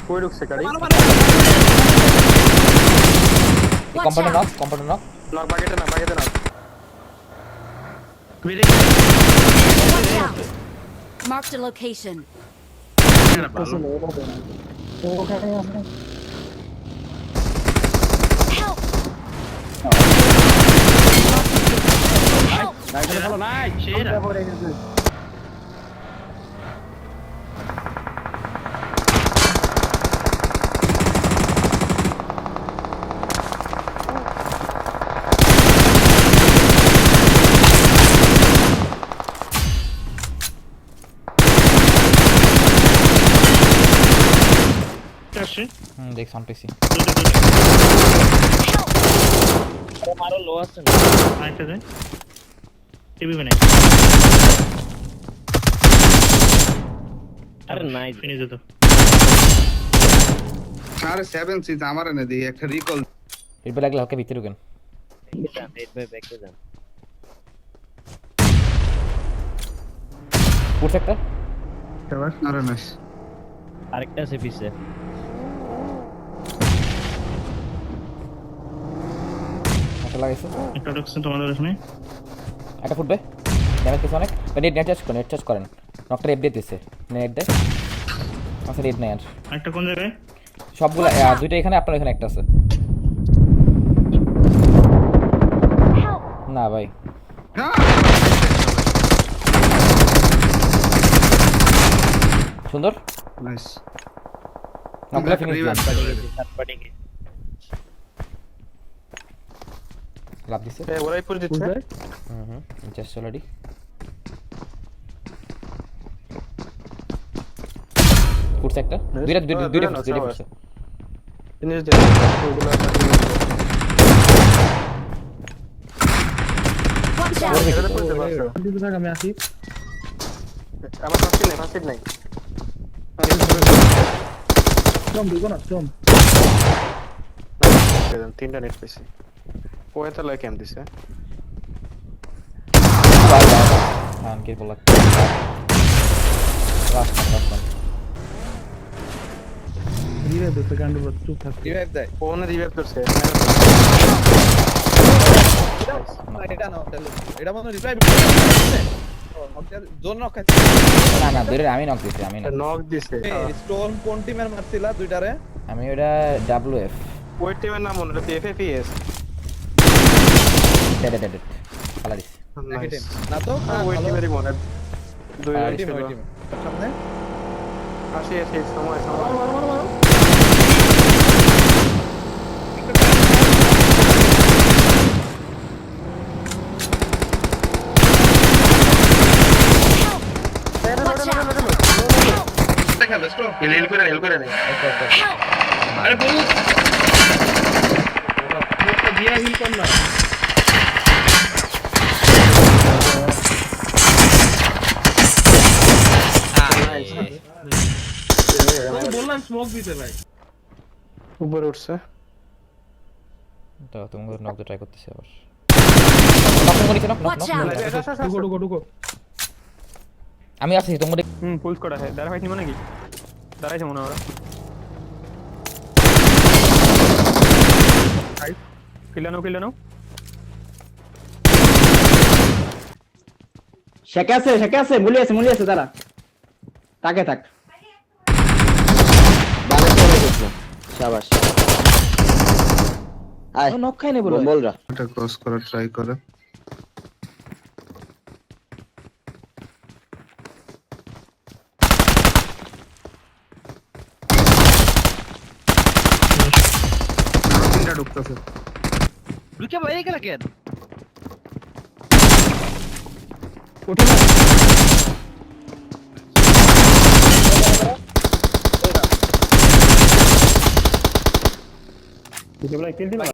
কই ঢুকছে গাড়ি কম্পাউন্ডার নক নক বাগেটে না Watch out! Marked a location. Help! Help! দেখ সাউন্ড পেছি মারো লো আছে না আইতে দে টিভি বানাই আরে নাই ফিনিশ দে আরে 7 সিজ আমার এনে দিই একটা রিকল এরপর লাগলে ওকে ভিতরে ঢুকেন নেট বাই ব্যাক যান পুট সেক্টর আরে নাইস আরেকটা আছে পিছে এটা লাগাইছে একটা ঢুকছে তোমাদের এখানে একটা ফুটবে ড্যামেজ কিছু অনেক নেট চার্জ করেন নকটা এফ দিয়ে দিচ্ছে নেট দেয় আচ্ছা নেট নেই আর একটা কোন জায়গায় সবগুলো দুইটা এখানে আপনার এখানে একটা আছে না ভাই সুন্দর নাইস নকটা ফিনিশ দিলাম সাত পাটি কি লাভ দিছে ওরাই পড়ে দিচ্ছে জাস্ট অলরেডি ফুট সেক্টর দুইটা ফুটছে জিনিস দে ওগুলো Watch out! এটা পড়তে পারছো আমি আসি আমার ফাসিল নাই তিনটা নেট পেছি ওয়েতে লাগে কেম দিছে কি বলা লাস্ট রিভাইভ দিতে কাণ্ড চুপ থাক রিভাইভ দেয় কোন রিভাইভ করছে এটা মনে রিভাইভ জোন নক না দুইটা আমি নক দিছি আমি না নক দিছে স্টোন কোন টিমের মারছিলা দুইটারে আমি ওটা ডব্লিউএফ ওই টিমের নাম মনে হলো এফএফএস ডেড পালা দিছি না তো ওই টিমেরই মনে দুই টিম সামনে আসি সময় Watch out! দেখা বেস্ট হেল করে নে আরে বলু দিয়া হিল কর না বললাম স্মোক দিতে ভাই উপরে উঠছে তো তুমি নক ট্রাই করতেছি আবার নক করিছ নক Watch out! ঢুকো আমি আছি তোমাদের পুলস করা है দাঁড়া হয়নি মানে কি দাঁড়াইছে মনে হয় কিলো নাও শেখে আছে মুলি আছে দাঁড়া তাকে থাক বালে চলে গেছে শাবাশ আয় নক খাইনি বলো বলরা এটা ক্রস করা ট্রাই করে তিনটা ঢুকতেছে ঢুকে বাইরে গেল কেন ওঠে না কিল দিবা